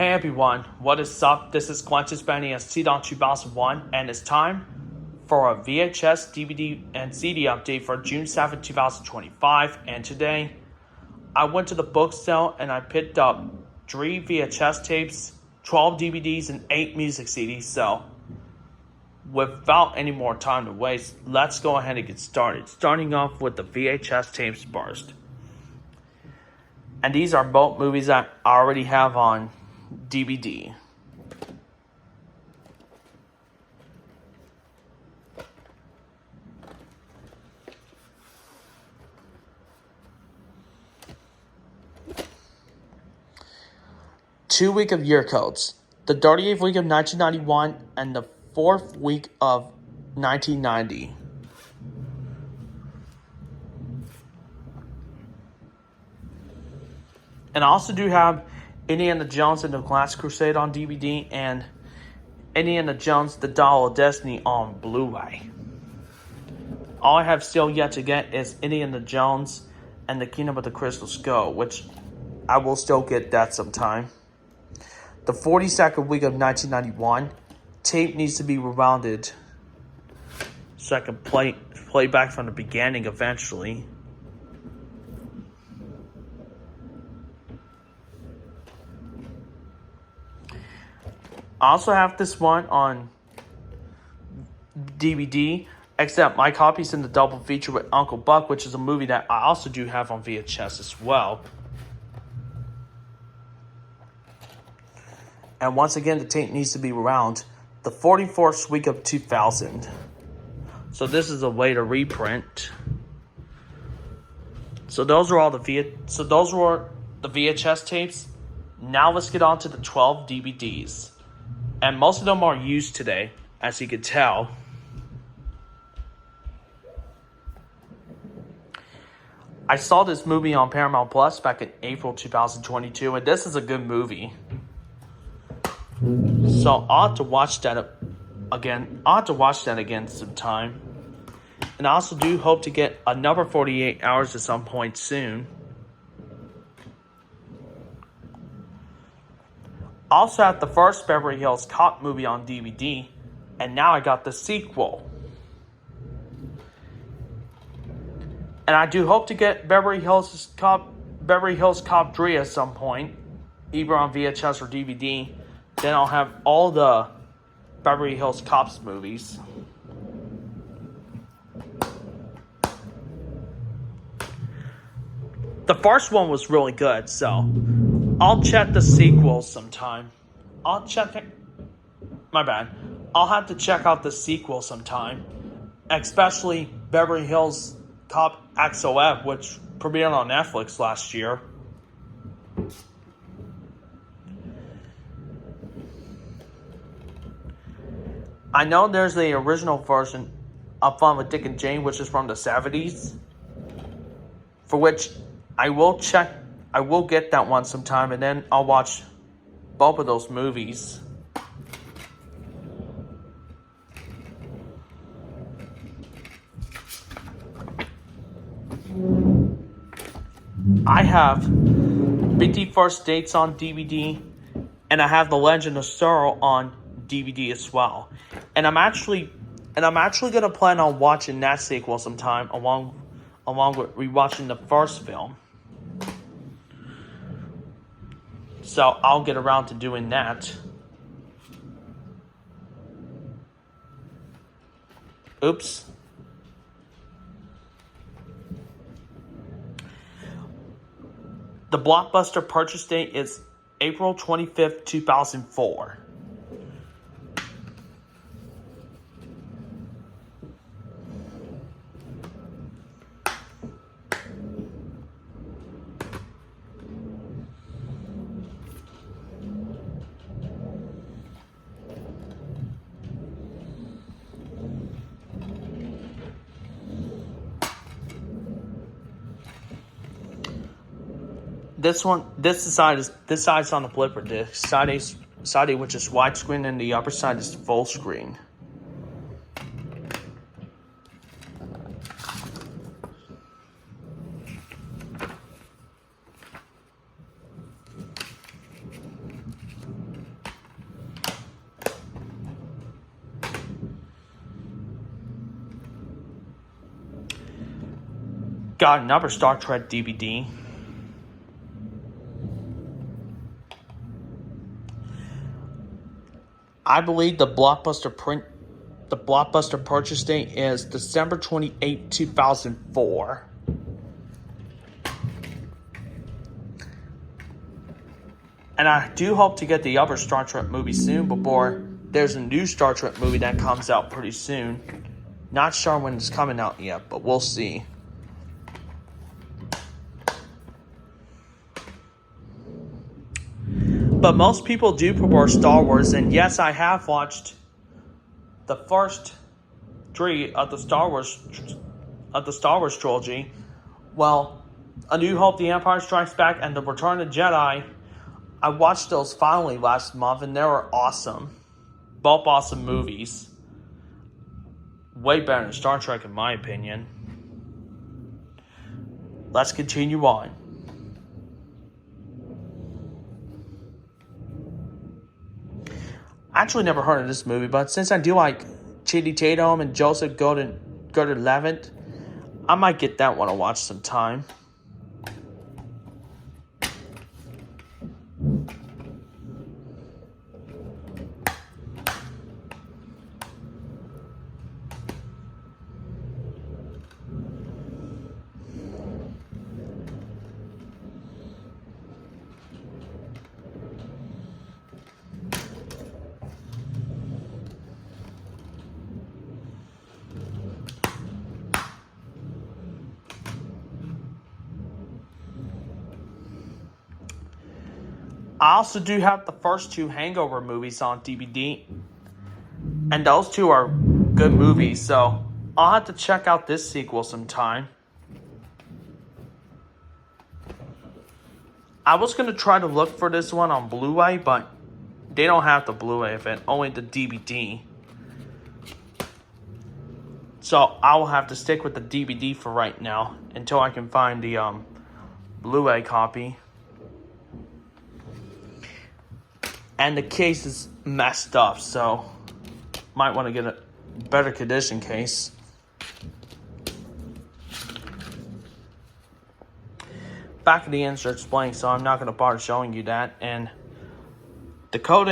Hey everyone, what is up? This is Quentin Spanning as C-Don 2001, and it's time for a VHS, DVD, and CD update for June 7, 2025. And today, I went to the book sale and I picked up 3 VHS tapes, 12 DVDs, and 8 music CDs. So, without any more time to waste, let's go ahead and get started. Starting off with the VHS tapes first. And these are both movies that I already have on DVD. Two week of year codes. The 38th week of 1991 and the 4th week of 1990. And I also do have Indiana Jones and the Last Crusade on DVD and Indiana Jones, The Dial of Destiny on Blu-ray. All I have still yet to get is Indiana Jones and the Kingdom of the Crystal Skull, which I will still get that sometime. The 42nd week of 1991, tape needs to be rewounded so I can play back from the beginning eventually. I also have this one on DVD, except my copy's in the double feature with Uncle Buck, which is a movie that I also do have on VHS as well. And once again, the tape needs to be around the 44th week of 2000. So this is a way to reprint. So those were the VHS tapes. Now let's get on to the 12 DVDs. And most of them are used today, as you can tell. I saw this movie on Paramount Plus back in April 2022, and this is a good movie. So I'll have to watch that again sometime. And I also do hope to get another 48 hours at some point soon. Also had the first Beverly Hills Cop movie on DVD, and now I got the sequel. And I do hope to get Beverly Hills Cop 3 at some point, either on VHS or DVD. Then I'll have all the Beverly Hills Cops movies. The first one was really good, so I'll check the sequels sometime. I'll have to check out the sequel sometime. Especially Beverly Hills Cop XOF, which premiered on Netflix last year. I know there's the original version of Fun with Dick and Jane, which is from the 70s. For which I will get that one sometime, and then I'll watch both of those movies. I have 50 First Dates on DVD, and I have The Legend of Sorrow on DVD as well. And I'm actually gonna plan on watching that sequel sometime along with rewatching the first film. So I'll get around to doing that. Oops. The blockbuster purchase date is April 25th, 2004. This side is on the flipper disc. Side A, which is widescreen, and the upper side is full screen. got another Star Trek DVD. I believe the blockbuster purchase date is December 28, 2004. And I do hope to get the other Star Trek movie soon before there's a new Star Trek movie that comes out pretty soon. Not sure when it's coming out yet, but we'll see. But most people do prefer Star Wars, and yes, I have watched the first 3 of the Star Wars trilogy. Well, A New Hope, The Empire Strikes Back, and The Return of the Jedi. I watched those finally last month, and they were awesome. Both awesome movies. Way better than Star Trek, in my opinion. Let's continue on. I actually never heard of this movie, but since I do like Channing Tatum and Joseph Gordon-Levitt, I might get that one to watch sometime. I also do have the first 2 Hangover movies on DVD, and those 2 are good movies, so I'll have to check out this sequel sometime. I was going to try to look for this one on Blu-ray, but they don't have the Blu-ray of it, only the DVD. So I will have to stick with the DVD for right now until I can find the Blu-ray copy. And the case is messed up, so might want to get a better condition case. Back of the insert's blank, so I'm not going to bother showing you that. And the code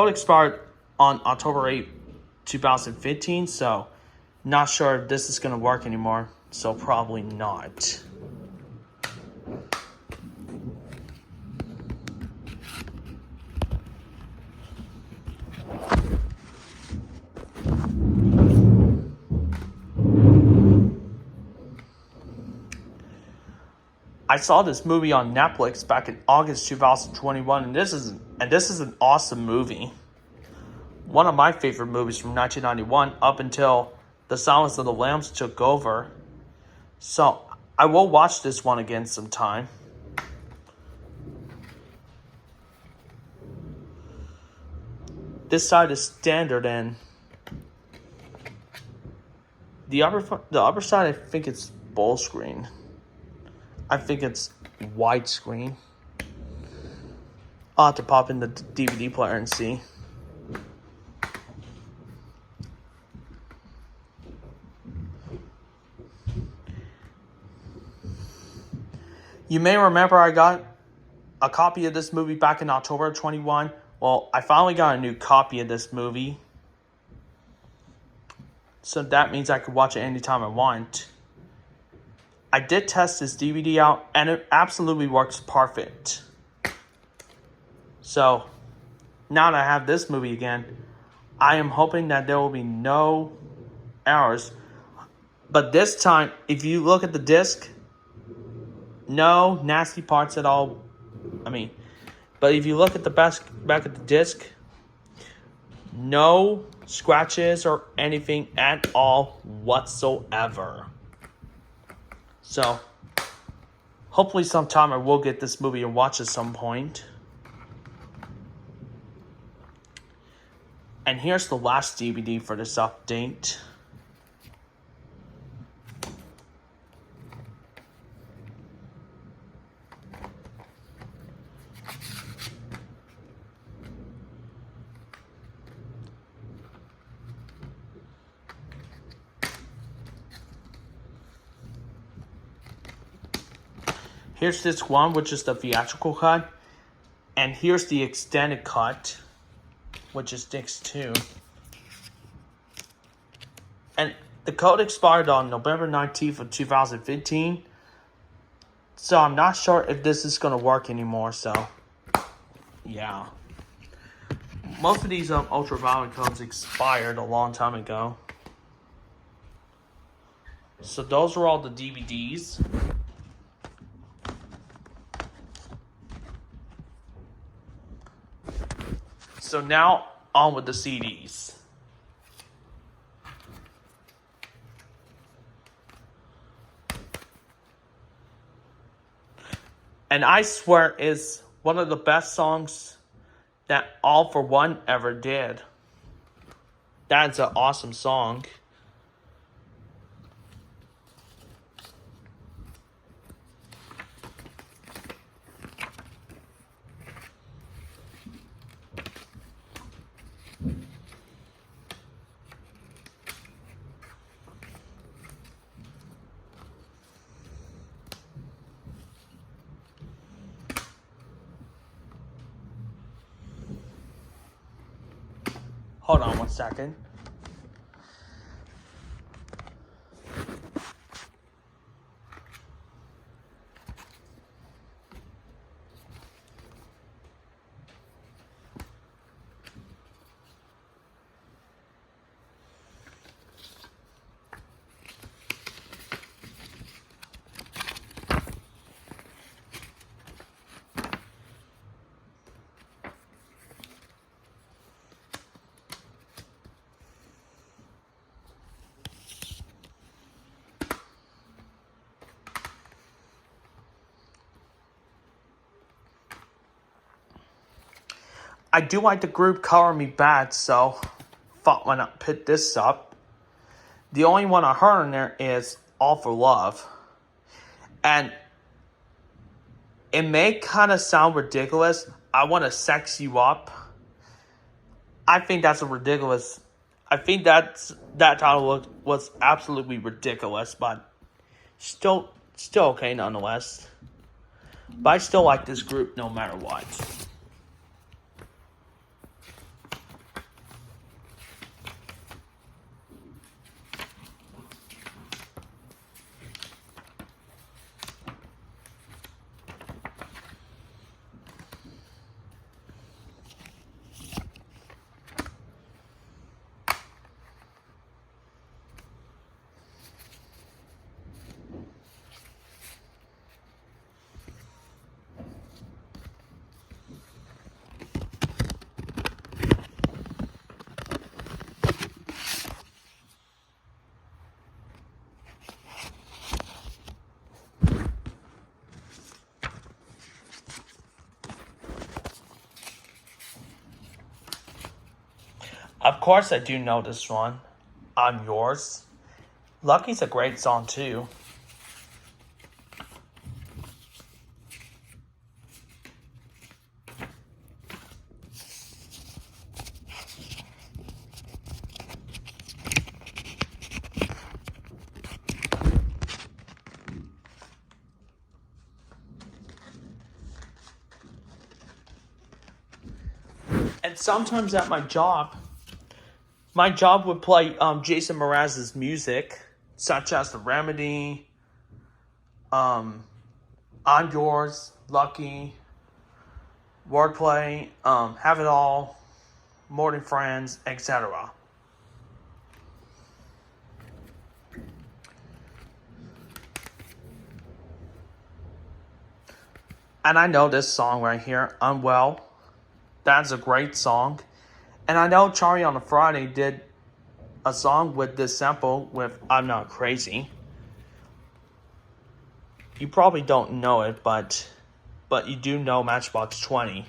expired on October 8, 2015, so not sure if this is going to work anymore, so probably not. I saw this movie on Netflix back in August 2021, and this is an awesome movie. One of my favorite movies from 1991 up until The Silence of the Lambs took over. So I will watch this one again sometime. This side is standard, and the upper side I think it's full screen. I think it's widescreen. I'll have to pop in the DVD player and see. You may remember I got a copy of this movie back in October 21. Well, I finally got a new copy of this movie. So that means I could watch it anytime I want. I did test this DVD out, and it absolutely works perfect. So, now that I have this movie again, I am hoping that there will be no errors. But this time, if you look at the disc, no nasty parts at all. But if you look at the back of the disc, no scratches or anything at all whatsoever. So, hopefully sometime I will get this movie and watch at some point. And here's the last DVD for this update. Here's disc 1, which is the theatrical cut. And here's the extended cut, which is disc 2. And the code expired on November 19th of 2015. So I'm not sure if this is going to work anymore, so yeah. Most of these ultraviolet codes expired a long time ago. So those are all the DVDs. So now on with the CDs. And I swear is one of the best songs that All For One ever did. That's an awesome song. Hold on 1 second. I do like the group Color Me Bad, so thought why not pick this up. The only one I heard in there is All For Love. And it may kind of sound ridiculous. I Want to Sex You Up. I think that's a ridiculous. I think that title was absolutely ridiculous, but still okay nonetheless. But I still like this group no matter what. Of course I do know this one. I'm Yours. Lucky's a great song too. And sometimes at my job would play Jason Mraz's music, such as The Remedy, I'm Yours, Lucky, Wordplay, Have It All, More Than Friends, etc. And I know this song right here, Unwell. That's a great song. And I know Charlie on a Friday did a song with this sample with I'm Not Crazy. You probably don't know it, but you do know Matchbox 20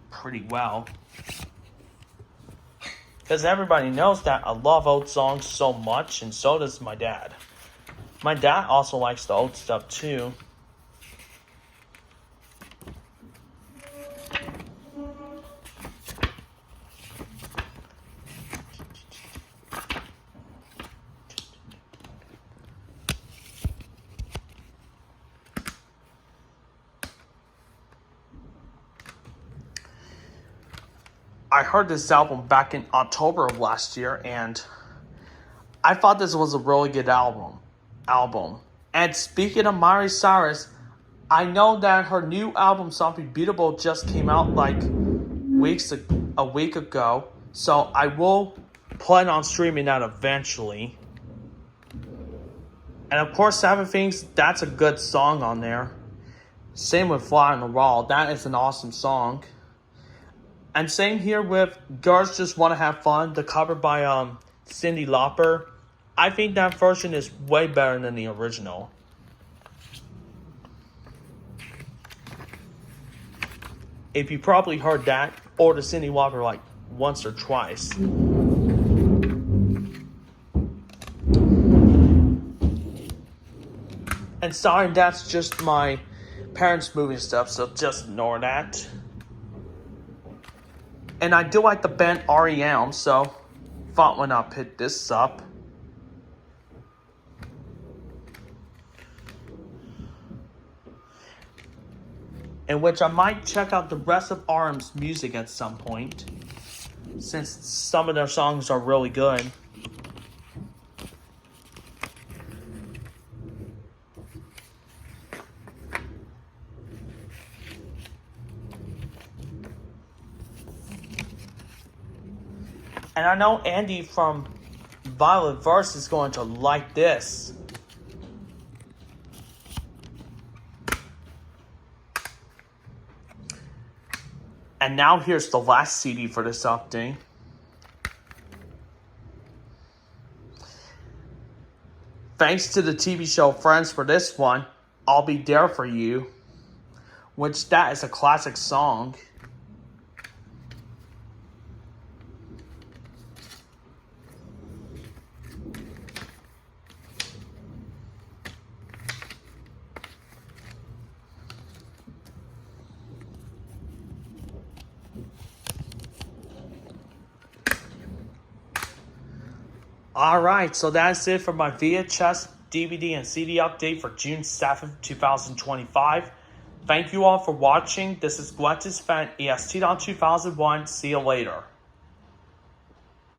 pretty well. Because everybody knows that I love old songs so much, and so does my dad. My dad also likes the old stuff too. I heard this album back in October of last year, and I thought this was a really good album. And speaking of Miley Cyrus, I know that her new album, Something Beautiful, just came out like a week ago. So I will plan on streaming that eventually. And of course, Seven Things, that's a good song on there. Same with Fly on the Wall. That is an awesome song. And same here with Girls Just Want to Have Fun, the cover by Cyndi Lauper. I think that version is way better than the original. If you probably heard that or the Cyndi Lauper like once or twice. And sorry, that's just my parents moving stuff, so just ignore that. And I do like the band REM, so thought why not pick this up. In which I might check out the rest of REM's music at some point, since some of their songs are really good. And I know Andy from Violet Verse is going to like this. And now here's the last CD for this update. Thanks to the TV show Friends for this one, I'll Be There For You, which that is a classic song. Alright, so that's it for my VHS, DVD, and CD update for June 7th, 2025. Thank you all for watching. This is Glentis Fan EST.2001. See you later.